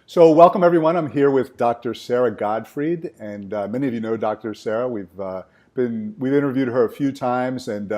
So welcome everyone. I'm here with Dr. Sara Gottfried, and many of you know Dr. Sara. We've interviewed her a few times, and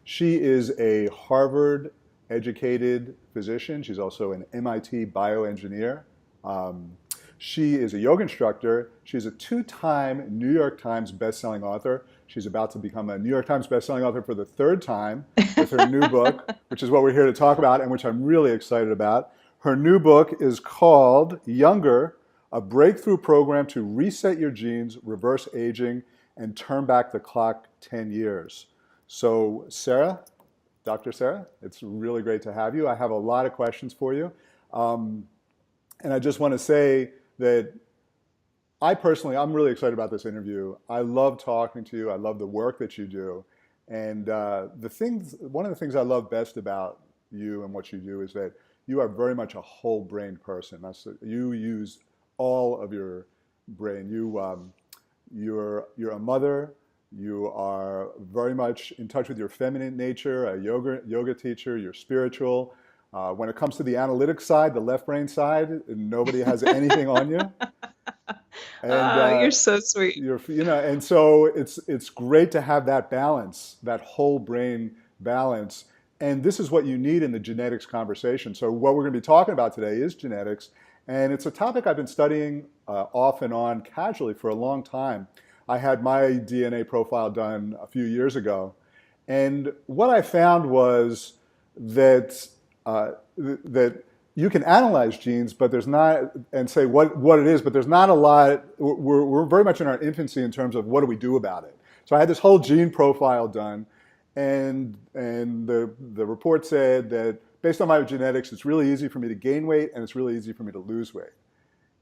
she is a Harvard-educated physician. She's also an MIT bioengineer. Um, she is a yoga instructor. She's a two-time New York Times bestselling author. She's about to become a New York Times bestselling author for the third time with her new book, which is what we're here to talk about, and which I'm really excited about. Her new book is called Younger, a breakthrough program to reset your genes, reverse aging, and turn back the clock 10 years. So Sara, Dr. Sara, it's really great to have you. I have a lot of questions for you. Um, and I just want to say that I'm really excited about this interview. I love talking to you. I love the work that you do. And one of the things I love best about you and what you do is that you are very much a whole brain person. You use all of your brain. You're a mother. You are very much in touch with your feminine nature, a yoga teacher. You're spiritual. When it comes to the analytic side, the left brain side, nobody has anything on you. And You're so sweet. and so it's great to have that balance, that whole brain balance. And this is what you need in the genetics conversation. So what we're going to be talking about today is genetics, and it's a topic I've been studying off and on casually for a long time. I had my DNA profile done a few years ago, and what I found was that that you can analyze genes, but there's not, and say what it is, but there's not a lot. We're very much in our infancy in terms of what do we do about it. So I had this whole gene profile done, and the report said that based on my genetics, it's really easy for me to gain weight and it's really easy for me to lose weight.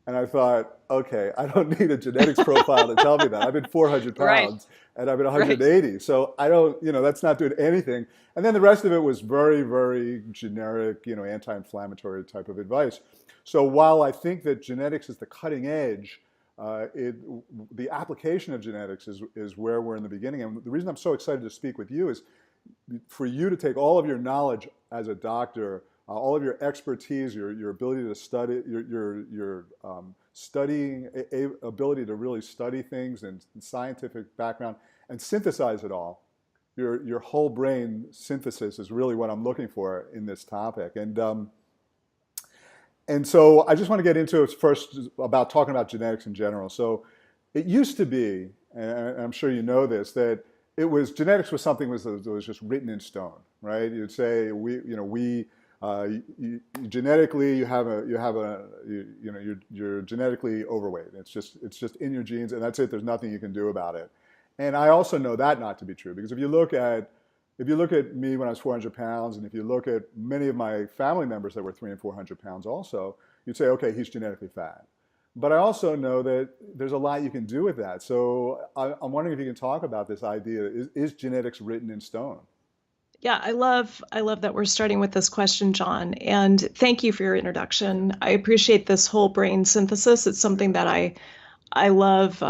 And I thought, okay, I don't need a genetics profile to tell me that. I've been 400 Right, pounds and I've been right. 180. So I don't, that's not doing anything. And then the rest of it was very, very generic, anti-inflammatory type of advice. So while I think that genetics is the cutting edge, uh, it, the application of genetics is where we're in the beginning. And the reason I'm so excited to speak with you is for you to take all of your knowledge as a doctor, all of your expertise, your ability to study, your studying ability to really study things and scientific background and synthesize it all. Your whole brain synthesis is really what I'm looking for in this topic. And so I just want to get into it first about talking about genetics in general. So it used to be, and I'm sure you know this, that genetics was something that was just written in stone, right? You'd say genetically you're genetically overweight. It's just in your genes, and that's it. There's nothing you can do about it. And I also know that not to be true because if you look at me when I was 400 pounds, and if you look at many of my family members that were 300 and 400 pounds also, you'd say, okay, he's genetically fat. But I also know that there's a lot you can do with that. So I'm wondering if you can talk about this idea. Is genetics written in stone? Yeah, I love that we're starting with this question, John. And thank you for your introduction. I appreciate this whole brain synthesis. It's something that I love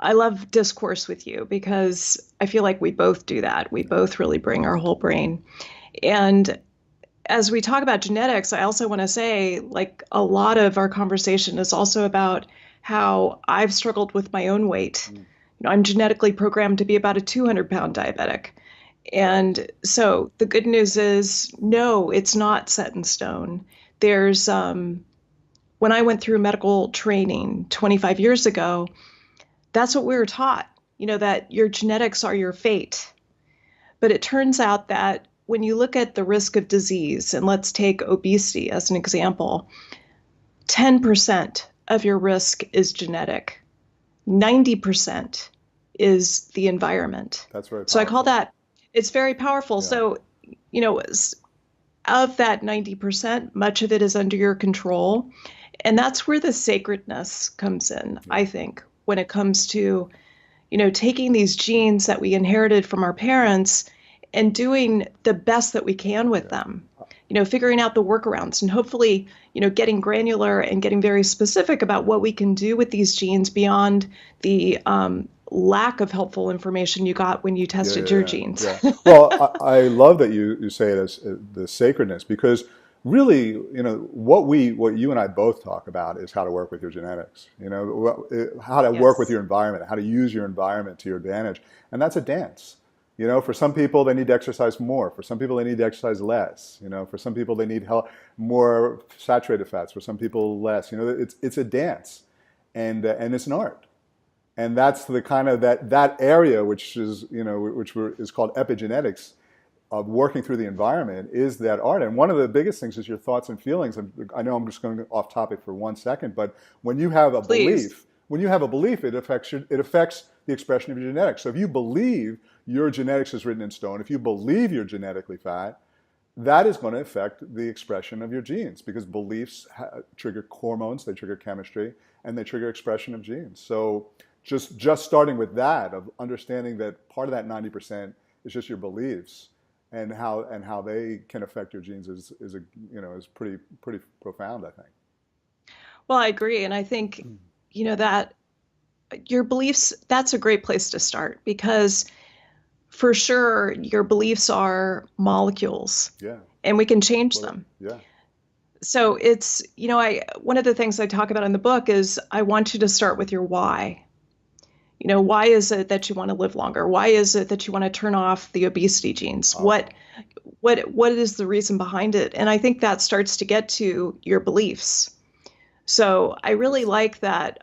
I love discourse with you because I feel like we both do that. We both really bring our whole brain. And as we talk about genetics, I also want to say, like, a lot of our conversation is also about how I've struggled with my own weight. Mm. I'm genetically programmed to be about a 200-pound diabetic. And so the good news is, no, it's not set in stone. There's, when I went through medical training 25 years ago, that's what we were taught, that your genetics are your fate. But it turns out that when you look at the risk of disease, and let's take obesity as an example, 10% of your risk is genetic, 90% is the environment. That's very So I call powerful. that, it's very powerful. Yeah. So, of that 90%, much of it is under your control. And that's where the sacredness comes in, Yeah. I think, when it comes to, taking these genes that we inherited from our parents and doing the best that we can with Yeah. them. Figuring out the workarounds and hopefully, getting granular and getting very specific about what we can do with these genes beyond the lack of helpful information you got when you Yeah, tested yeah, your yeah, genes. yeah. Well, I love that you say it as the sacredness because really, what you and I both talk about is how to work with your genetics. How to work with Yes. your environment, how to use your environment to your advantage, and that's a dance. For some people they need to exercise more. For some people they need to exercise less. For some people they need more saturated fats. For some people less. It's a dance, and it's an art. And that's the kind of that area which is is called epigenetics, of working through the environment, is that art. And one of the biggest things is your thoughts and feelings. And I know I'm just going off topic for 1 second, but when you have a Please. belief, it affects the expression of your genetics. So if you believe your genetics is written in stone, if you believe you're genetically fat, that is going to affect the expression of your genes, because beliefs trigger hormones, they trigger chemistry, and they trigger expression of genes. So just starting with that, of understanding that part of that 90% is just your beliefs, and how they can affect your genes is pretty profound, I think. Well, I agree. And I think, that your beliefs, that's a great place to start because for sure your beliefs are molecules Yeah, and we can change absolutely. them. Yeah. So it's, one of the things I talk about in the book is I want you to start with your why. Why is it that you want to live longer? Why is it that you want to turn off the obesity genes? What Powerful. what is the reason behind it? And I think that starts to get to your beliefs. So I really Interesting. like that.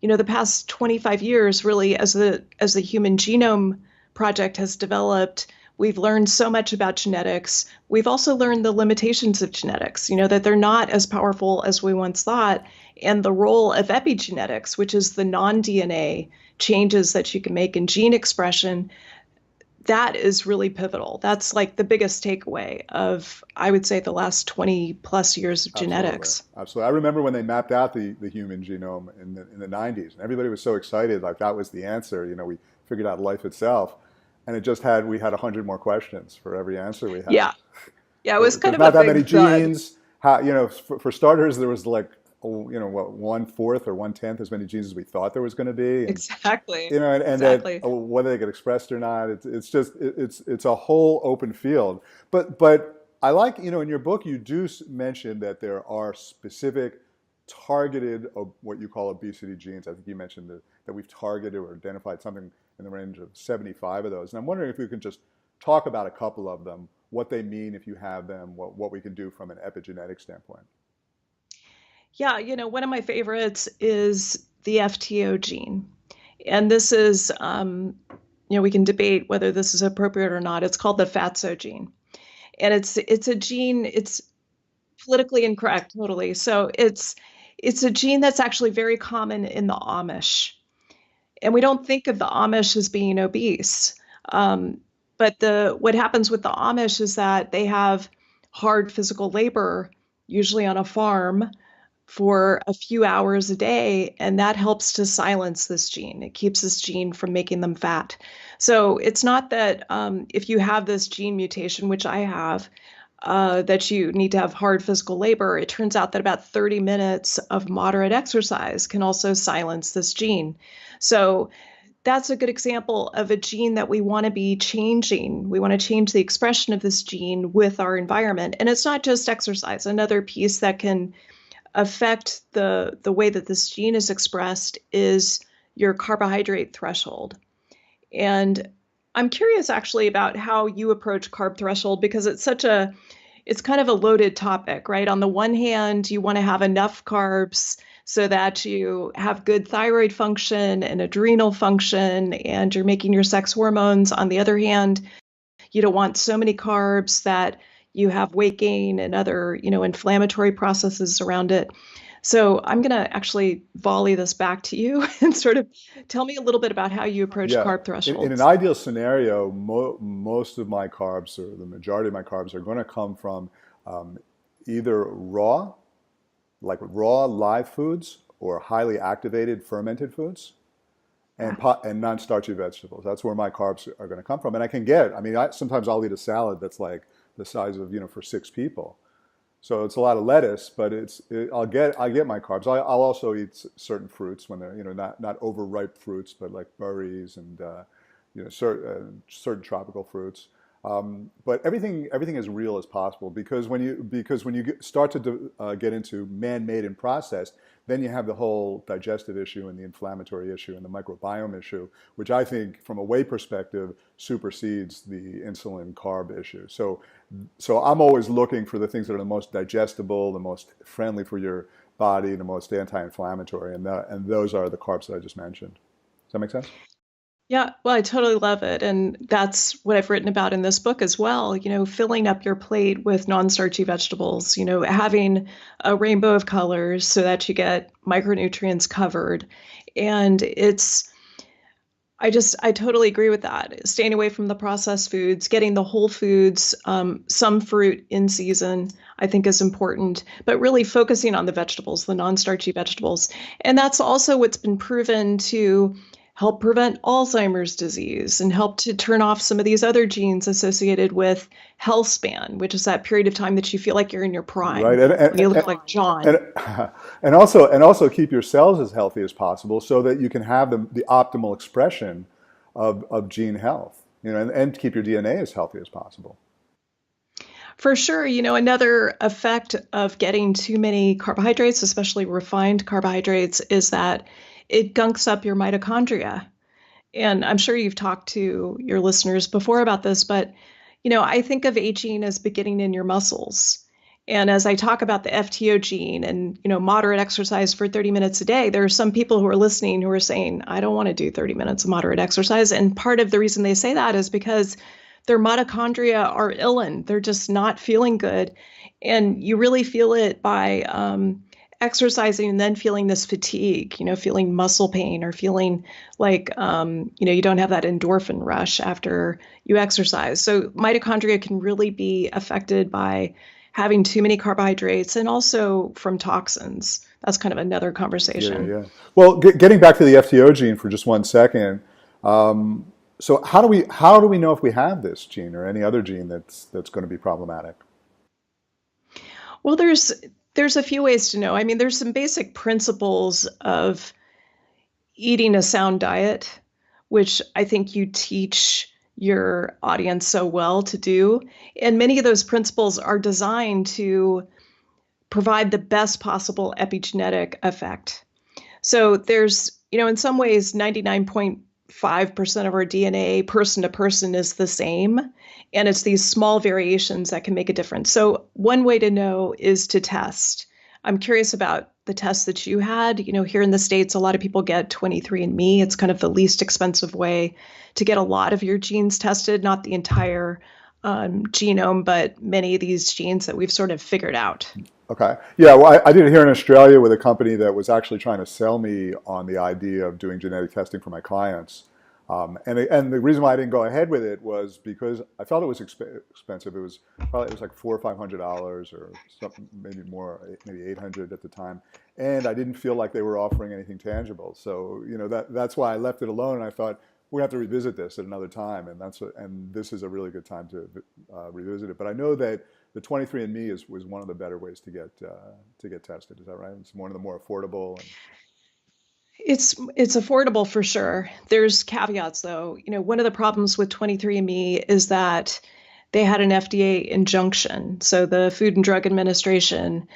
The past 25 years, really, as the Human Genome Project has developed, we've learned so much about genetics. We've also learned the limitations of genetics. That they're not as powerful as we once thought, and the role of epigenetics, which is the non-DNA changes that you can make in gene expression, that is really pivotal. That's like the biggest takeaway of, I would say, the last 20 plus years of Absolutely. genetics. Absolutely. I remember when they mapped out the human genome in the 90s, and everybody was so excited, like that was the answer. We figured out life itself, and we had 100 more questions for every answer we had. Yeah. Yeah, it was kind There's of a not that big many thud. genes. How, for starters, there was like, what, 1/4 or 1/10 as many genes as we thought there was going to be, and Exactly. and that, Exactly. whether they get expressed or not, it's a whole open field. But I like, in your book you do mention that there are specific targeted, what you call obesity genes. I think you mentioned that we've targeted or identified something in the range of 75 of those. And I'm wondering if you can just talk about a couple of them, what they mean if you have them, what we can do from an epigenetic standpoint. Yeah, one of my favorites is the FTO gene. And this is, we can debate whether this is appropriate or not. It's called the fatso gene. And it's a gene, it's politically incorrect, totally. So it's a gene that's actually very common in the Amish. And we don't think of the Amish as being obese. Um, but what happens with the Amish is that they have hard physical labor, usually on a farm, for a few hours a day, and that helps to silence this gene. It keeps this gene from making them fat. So it's not that if you have this gene mutation, which I have, that you need to have hard physical labor. It turns out that about 30 minutes of moderate exercise can also silence this gene. So that's a good example of a gene that we want to be changing. We want to change the expression of this gene with our environment. And it's not just exercise. Another piece that can affect the way that this gene is expressed is your carbohydrate threshold. And I'm curious actually about how you approach carb threshold because it's kind of a loaded topic, right? On the one hand, you want to have enough carbs so that you have good thyroid function and adrenal function and you're making your sex hormones. On the other hand, you don't want so many carbs that you have weight gain and other, inflammatory processes around it. So I'm going to actually volley this back to you and sort of tell me a little bit about how you approach Yeah, carb in an thresholds. ideal scenario, most of my carbs, or the majority of my carbs, are going to come from um, either raw live foods, or highly activated fermented foods, Yeah. and non-starchy vegetables. That's where my carbs are going to come from. And sometimes I'll eat a salad that's like the size of, for 6 people. So it's a lot of lettuce, but I get my carbs. I'll also eat certain fruits when they're, not overripe fruits, but like berries and certain tropical fruits. But everything as real as possible, because when you start to get into man-made and processed, then you have the whole digestive issue and the inflammatory issue and the microbiome issue, which I think from a whey perspective supersedes the insulin carb issue. So I'm always looking for the things that are the most digestible, the most friendly for your body, the most anti-inflammatory, and those are the carbs that I just mentioned. Does that make sense? Yeah, well, I totally love it. And that's what I've written about in this book as well. Filling up your plate with non-starchy vegetables, having a rainbow of colors so that you get micronutrients covered. And I totally agree with that. Staying away from the processed foods, getting the whole foods, some fruit in season, I think is important, but really focusing on the vegetables, the non-starchy vegetables. And that's also what's been proven to help prevent Alzheimer's disease and help to turn off some of these other genes associated with health span, which is that period of time that you feel like you're in your Right, prime, when you look like John. and also keep your cells as healthy as possible so that you can have the optimal expression of gene health, and keep your DNA as healthy as possible. For sure, another effect of getting too many carbohydrates, especially refined carbohydrates, is that it gunks up your mitochondria. And I'm sure you've talked to your listeners before about this, but I think of aging as beginning in your muscles. And as I talk about the FTO gene and moderate exercise for 30 minutes a day, there are some people who are listening who are saying, I don't want to do 30 minutes of moderate exercise. And part of the reason they say that is because their mitochondria are ill, they're just not feeling good. And you really feel it by exercising and then feeling this fatigue, feeling muscle pain or feeling like, you don't have that endorphin rush after you exercise. So mitochondria can really be affected by having too many carbohydrates and also from toxins. That's kind of another Yeah, conversation. yeah. Well, getting back to the FTO gene for just one second. Um, so how do we know if we have this gene or any other gene that's going to be problematic? Well, there's a few ways to know. I mean, there's some basic principles of eating a sound diet, which I think you teach your audience so well to do. And many of those principles are designed to provide the best possible epigenetic effect. So there's, in some ways, 99.5% of our DNA person to person is the same. And it's these small variations that can make a difference. So one way to know is to test. I'm curious about the test that you had. Here in the States, a lot of people get 23andMe. It's kind of the least expensive way to get a lot of your genes tested, not the entire genome, but many of these genes that we've sort of figured out. Okay. Yeah, well, I did it here in Australia with a company that was actually trying to sell me on the idea of doing genetic testing for my clients. And the reason why I didn't go ahead with it was because I felt it was expensive. It was like $400 or $500 or something, maybe more, maybe 800 at the time. And I didn't feel like they were offering anything tangible. So, that's why I left it alone. And I thought we're gonna have to revisit this at another time. And this is a really good time to revisit it. But I know that the 23andMe was one of the better ways to get tested. Is that right? It's one of the more affordable. It's affordable for sure. There's caveats though. One of the problems with 23andMe is that they had an FDA injunction. So the Food and Drug Administration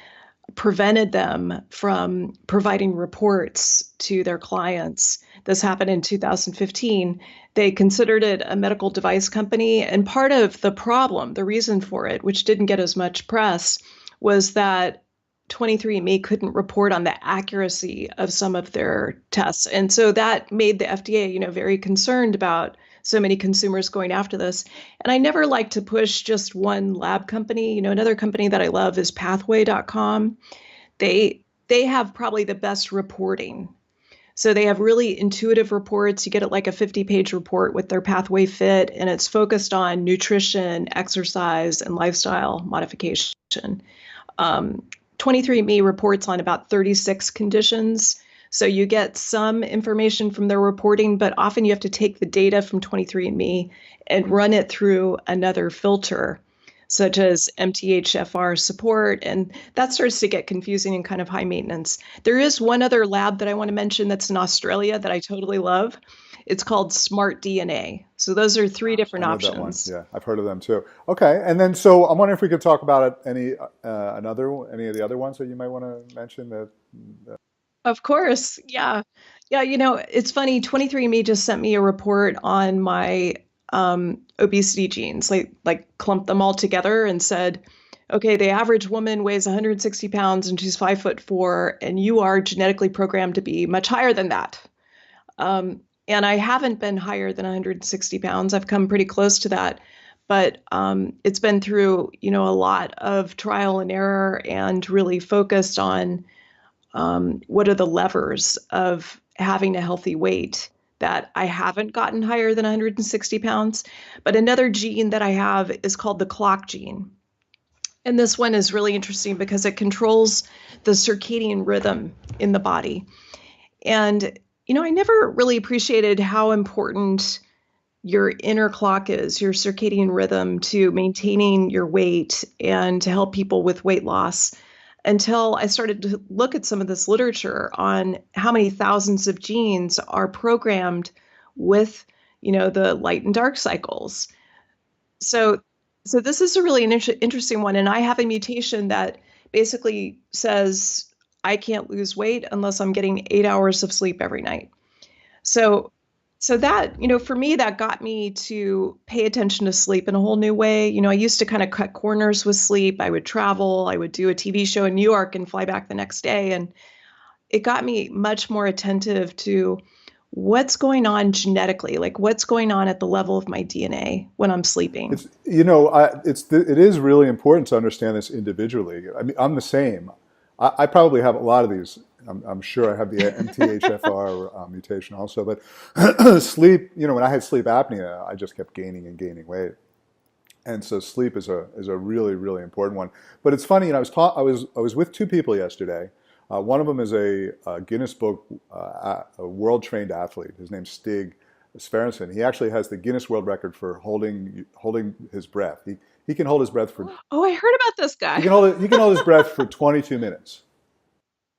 prevented them from providing reports to their clients. This happened in 2015. They considered it a medical device company. And part of the problem, the reason for it, which didn't get as much press, was that 23andMe couldn't report on the accuracy of some of their tests. And so that made the FDA, very concerned about so many consumers going after this. And I never like to push just one lab company. Another company that I love is pathway.com. They have probably the best reporting. So they have really intuitive reports. You get it like a 50-page report with their Pathway Fit, and it's focused on nutrition, exercise, and lifestyle modification. 23andMe reports on about 36 conditions. So you get some information from their reporting, but often you have to take the data from 23andMe and run it through another filter, such as MTHFR support. And that starts to get confusing and kind of high maintenance. There is one other lab that I want to mention that's in Australia that I totally love. It's called smart DNA. So those are three I different know that one. options. Yeah, I've heard of them too. Okay, and then so I'm wondering if we could talk about any of the other ones that you might want to mention that. Of course. Yeah. Yeah. It's funny. 23andMe just sent me a report on my obesity genes, like clumped them all together and said, okay, the average woman weighs 160 pounds and she's 5'4", and you are genetically programmed to be much higher than that. And I haven't been higher than 160 pounds. I've come pretty close to that. But it's been through, a lot of trial and error and really focused on what are the levers of having a healthy weight that I haven't gotten higher than 160 pounds. But another gene that I have is called the clock gene. And this one is really interesting because it controls the circadian rhythm in the body. And, I never really appreciated how important your inner clock is, your circadian rhythm to maintaining your weight and to help people with weight loss until I started to look at some of this literature on how many thousands of genes are programmed with, the light and dark cycles. So, so this is a really interesting one, and I have a mutation that basically says I can't lose weight unless I'm getting 8 hours of sleep every night. So, so that, for me, that got me to pay attention to sleep in a whole new way. I used to kind of cut corners with sleep. I would travel, I would do a TV show in New York and fly back the next day. And it got me much more attentive to what's going on genetically, like what's going on at the level of my DNA when I'm sleeping. It is really important to understand this individually. I mean, I'm the same. I probably have a lot of these. I'm sure I have the MTHFR mutation also, but sleep. When I had sleep apnea, I just kept gaining and gaining weight, and so sleep is a really really important one. But it's funny. I was with two people yesterday. One of them is a Guinness Book a world trained athlete. His name's Stig Sverrisson. He actually has the Guinness World Record for holding his breath. He can hold his breath for Oh, I heard about this he guy. can hold it, he can hold his breath for 22 minutes.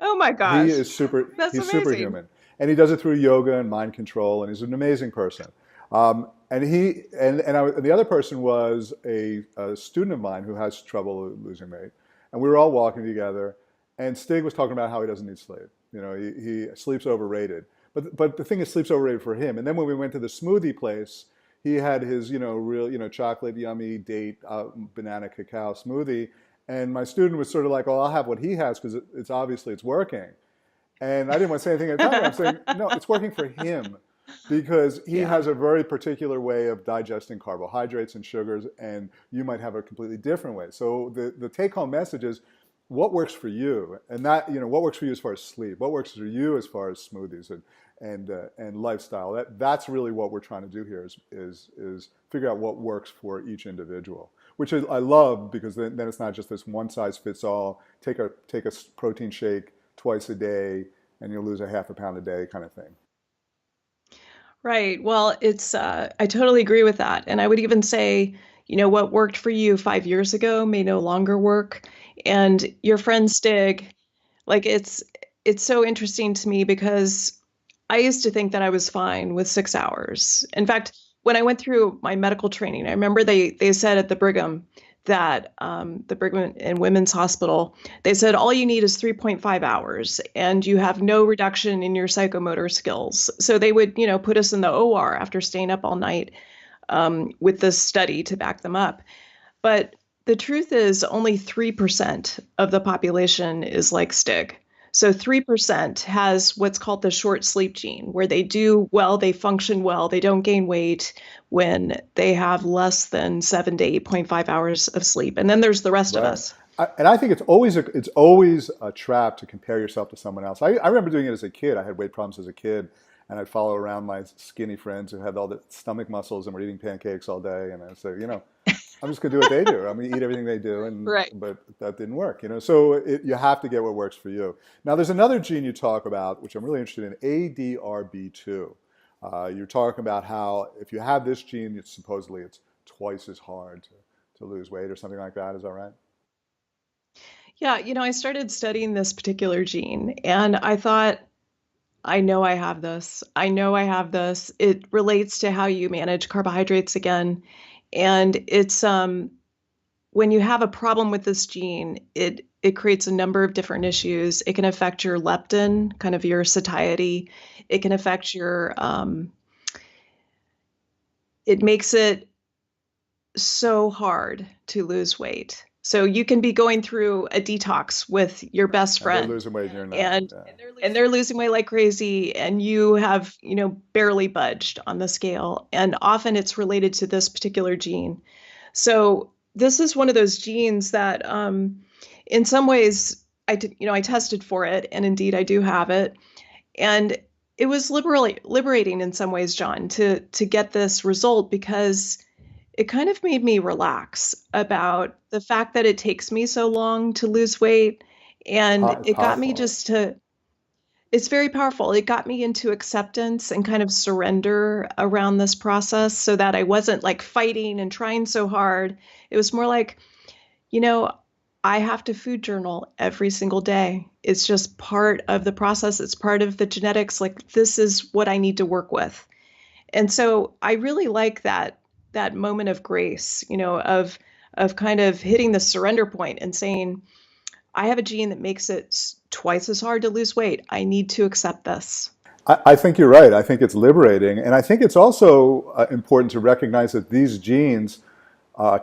Oh my He gosh. is super. That's He's amazing. superhuman, and he does it through yoga and mind control. And he's an amazing person. And the other person was a student of mine who has trouble losing weight, and we were all walking together. And Stig was talking about how he doesn't need sleep. He sleeps overrated. But the thing is, sleep's overrated for him. And then when we went to the smoothie place, he had his real chocolate yummy date banana cacao smoothie, and my student was sort of like, "Oh, I'll have what he has because it's obviously it's working." And I didn't want to say anything at the time. I'm saying, no, it's working for him because he Yeah. has a very particular way of digesting carbohydrates and sugars, and you might have a completely different way. So the take home message is what works for you, and that what works for you as far as sleep, what works for you as far as smoothies and lifestyle. That's really what we're trying to do here is figure out what works for each individual, which is I love because then it's not just this one size fits all. Take a protein shake twice a day and you'll lose a half a pound a day kind of thing. Right. Well, I totally agree with that. And I would even say, what worked for you 5 years ago may no longer work. And your friend Stig, like it's so interesting to me because I used to think that I was fine with 6 hours. In fact, when I went through my medical training, I remember they said at the Brigham that the Brigham and Women's Hospital, they said all you need is 3.5 hours and you have no reduction in your psychomotor skills. So they would, put us in the OR after staying up all night with this study to back them up. But the truth is, only 3% of the population is like Stig. So 3% has what's called the short sleep gene, where they do well, they function well, they don't gain weight when they have less than 7 to 8.5 hours of sleep. And then there's the rest of Right. us. And I think it's always a trap to compare yourself to someone else. I remember doing it as a kid. I had weight problems as a kid, and I'd follow around my skinny friends who had all the stomach muscles and were eating pancakes all day, and I'd say, I'm just going to do what they do. I'm going to eat everything they do, Right. but that didn't work. So you have to get what works for you. Now, there's another gene you talk about, which I'm really interested in, ADRB2. You're talking about how if you have this gene, it's twice as hard to lose weight or something like that. Is that right? Yeah, I started studying this particular gene and I thought, I know I have this. I know I have this. It relates to how you manage carbohydrates again. And it's when you have a problem with this gene, it creates a number of different issues. It can affect your leptin, kind of your satiety. It can affect your it makes it so hard to lose weight. So you can be going through a detox with your best And they're friend losing weight and you're not. and Yeah. they're losing weight like crazy and you have, barely budged on the scale. And often it's related to this particular gene. So this is one of those genes that in some ways I tested for it and indeed I do have it. And it was liberating in some ways, John, to get this result because it kind of made me relax about the fact that it takes me so long to lose weight. And It's it got me powerful. just to, it's very powerful. It got me into acceptance and kind of surrender around this process so that I wasn't like fighting and trying so hard. It was more like, you know, I have to food journal every single day. It's just part of the process. It's part of the genetics. Like this is what I need to work with. And so I really like that moment of grace, of kind of hitting the surrender point and saying, I have a gene that makes it twice as hard to lose weight. I need to accept this. I think you're right. I think it's liberating. And I think it's also important to recognize that these genes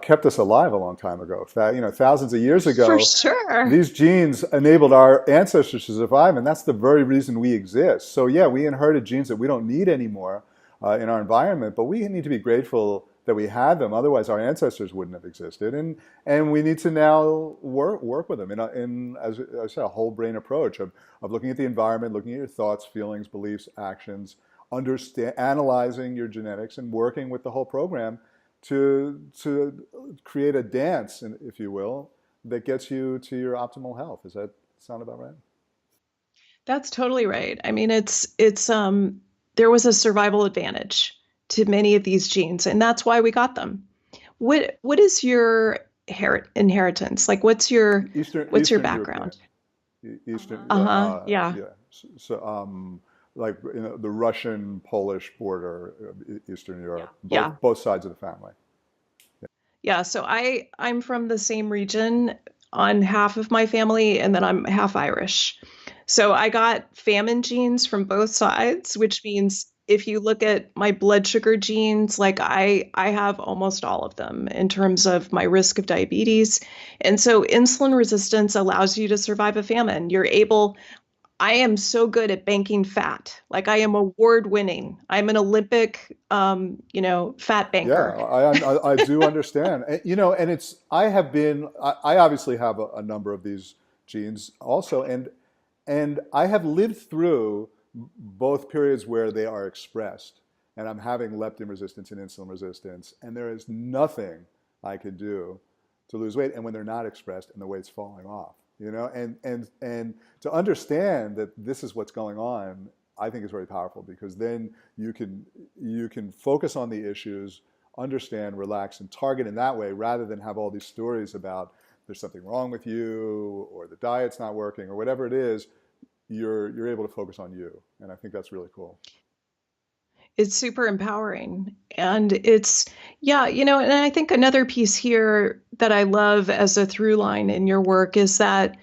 kept us alive a long time ago. Thousands of years For ago, sure. these genes enabled our ancestors to survive, and that's the very reason we exist. So yeah, we inherited genes that we don't need anymore in our environment, but we need to be grateful that we had them. Otherwise, our ancestors wouldn't have existed, and we need to now work with them in as I said, a whole brain approach of looking at the environment, looking at your thoughts, feelings, beliefs, actions, analyzing your genetics, and working with the whole program to create a dance, if you will, that gets you to your optimal health. Does that sound about right? That's totally right. I mean, it's there was a survival advantage to many of these genes, and that's why we got them. What is your inheritance? Like what's your Eastern European, background? Eastern, Uh-huh. Yeah. yeah. So, like the Russian Polish border, Eastern Yeah. Europe, Yeah. both sides of the family. Yeah, so I'm from the same region on half of my family, and then I'm half Irish. So I got famine genes from both sides, which means if you look at my blood sugar genes, like I have almost all of them in terms of my risk of diabetes. And so insulin resistance allows you to survive a famine. I am so good at banking fat. Like I am award winning. I'm an Olympic fat Yeah, banker. I do understand. And I obviously have a number of these genes also, and I have lived through both periods where they are expressed, and I'm having leptin resistance and insulin resistance, and there is nothing I can do to lose weight, and when they're not expressed and the weight's falling off, and to understand that this is what's going on, I think is very powerful because then you can focus on the issues, understand, relax, and target in that way rather than have all these stories about there's something wrong with you or the diet's not working or whatever it is. You're able to focus on you, and I think that's really cool. It's super empowering. And yeah, and I think another piece here that I love as a through line in your work is that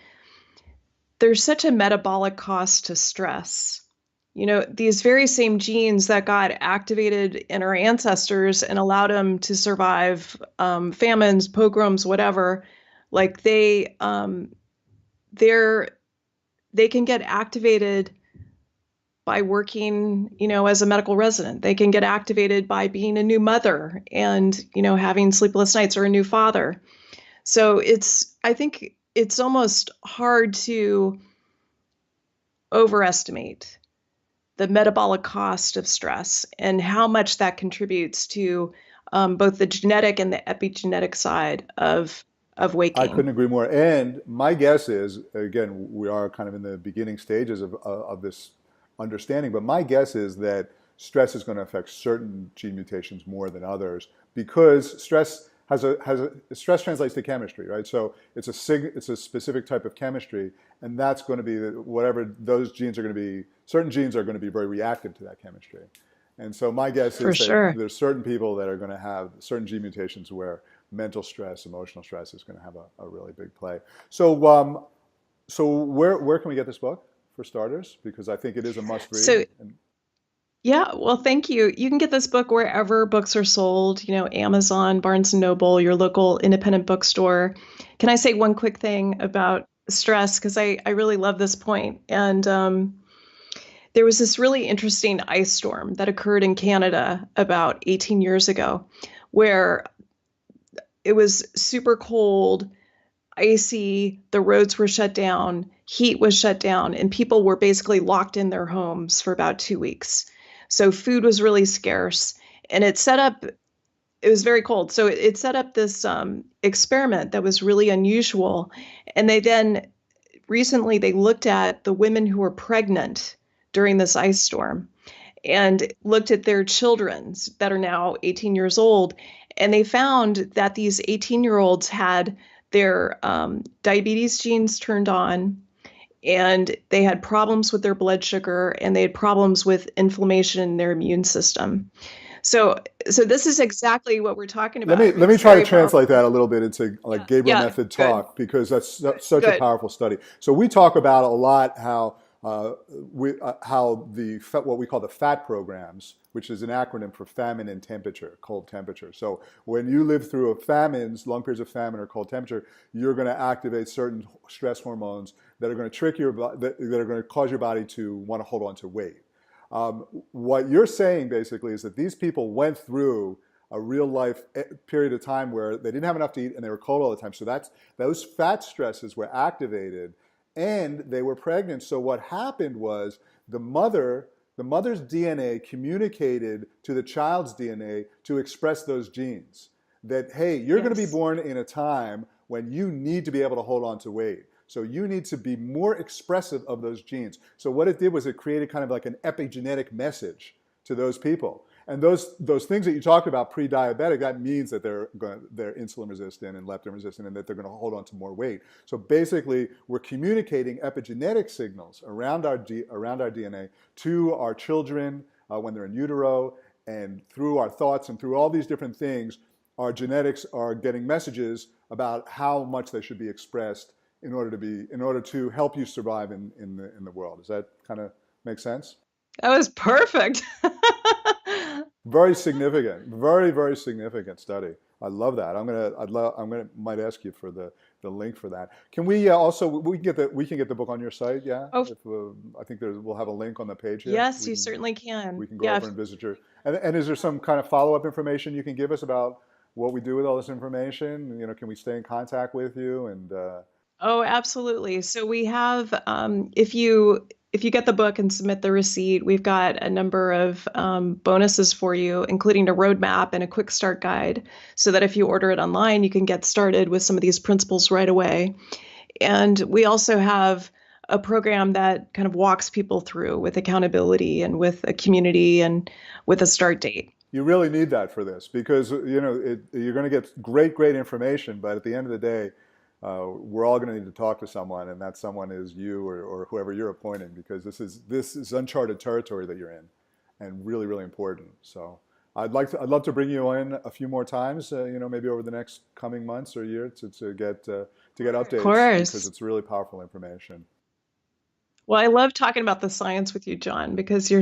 there's such a metabolic cost to stress. These very same genes that got activated in our ancestors and allowed them to survive famines, pogroms, whatever, like they're, they can get activated by working, as a medical resident. They can get activated by being a new mother and, having sleepless nights or a new father. So I think it's almost hard to overestimate the metabolic cost of stress and how much that contributes to both the genetic and the epigenetic side of I waking. couldn't agree more. And my guess is, again, we are kind of in the beginning stages of this understanding, but my guess is that stress is going to affect certain gene mutations more than others because stress stress translates to chemistry, right? So it's a specific type of chemistry, and that's going to be whatever those genes are going to be. Certain genes are going to be very reactive to that chemistry. And so my guess For is that sure. there's certain people that are going to have certain gene mutations where mental stress, emotional stress is going to have a really big play. So where can we get this book for starters? Because I think it is a must read. So, yeah, well, thank you. You can get this book wherever books are sold, Amazon, Barnes and Noble, your local independent bookstore. Can I say one quick thing about stress? Because I really love this point. And there was this really interesting ice storm that occurred in Canada about 18 years ago, where it was super cold, icy, the roads were shut down, heat was shut down, and people were basically locked in their homes for about 2 weeks. So food was really scarce, and it was very cold. So it set up this experiment that was really unusual. And recently they looked at the women who were pregnant during this ice storm and looked at their children that are now 18 years old. And they found that these 18-year-olds had their diabetes genes turned on, and they had problems with their blood sugar, and they had problems with inflammation in their immune system. So, so this is exactly what we're talking let about. me I mean, let me it's try to very translate powerful. that a little bit into like Yeah. Gabriel Yeah. method Good. talk because such a Good. powerful study. So we talk about a lot how what we call the FAT programs, which is an acronym for famine and temperature, cold temperature. So when you live through long periods of famine or cold temperature, you're going to activate certain stress hormones that are going to that are going to cause your body to want to hold on to weight. What you're saying basically is that these people went through a real life period of time where they didn't have enough to eat and they were cold all the time. So those fat stresses were activated and they were pregnant. So what happened was the mother's DNA communicated to the child's DNA to express those genes. That, hey, you're going to be Yes. born in a time when you need to be able to hold on to weight. So you need to be more expressive of those genes. So what it did was it created kind of like an epigenetic message to those people. And those things that you talked about pre-diabetic, that means that they're insulin resistant and leptin resistant and that they're going to hold on to more weight. So basically, we're communicating epigenetic signals around our DNA to our children when they're in utero, and through our thoughts and through all these different things, our genetics are getting messages about how much they should be expressed in order to help you survive in the world. Does that kind of make sense? That was perfect. Very significant, very, very significant study. I love that. Might ask you for the link for that. Can we also we can get the book on your site? Yeah, Oh, if I think we'll have a link on the page here. yes, you certainly We can. can go Yeah. over and visit your. And is there some kind of follow-up information you can give us about what we do with all this information? Can we stay in contact with you? And Oh, absolutely. So we have, if you get the book and submit the receipt, we've got a number of bonuses for you, including a roadmap and a quick start guide, so that if you order it online, you can get started with some of these principles right away. And we also have a program that kind of walks people through with accountability and with a community and with a start date. you really need that for this because you're going to get great information, but at the end of the day, we're all going to need to talk to someone, and that someone is you or whoever you're appointing, because this is uncharted territory that you're in, and really important. So I'd love to bring you in a few more times, maybe over the next coming months or year to get Of updates because course. it's really powerful information. Well, I love talking about the science with you, John, because you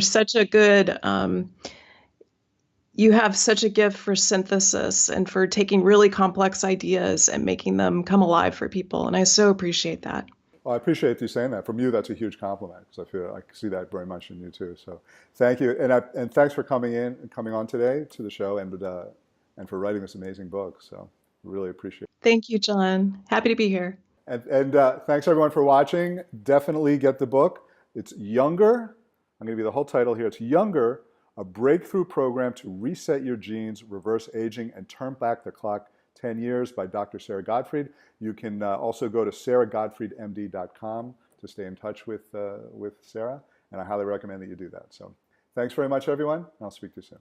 have such a gift for synthesis and for taking really complex ideas and making them come alive for people. And I so appreciate that. Well, I appreciate you saying that. From you, that's a huge compliment because I see that very much in you too. So thank you, and thanks for coming on today to the show, and for writing this amazing book. So really appreciate it. Thank you, John. Happy to be here. And thanks everyone for watching. Definitely get the book. It's Younger. I'm going to give you the whole title here. It's Younger, a breakthrough program to reset your genes, reverse aging, and turn back the clock 10 years by Dr. Sara Gottfried. You can also go to saragottfriedmd.com to stay in touch with Sara, and I highly recommend that you do that. So thanks very much, everyone, and I'll speak to you soon.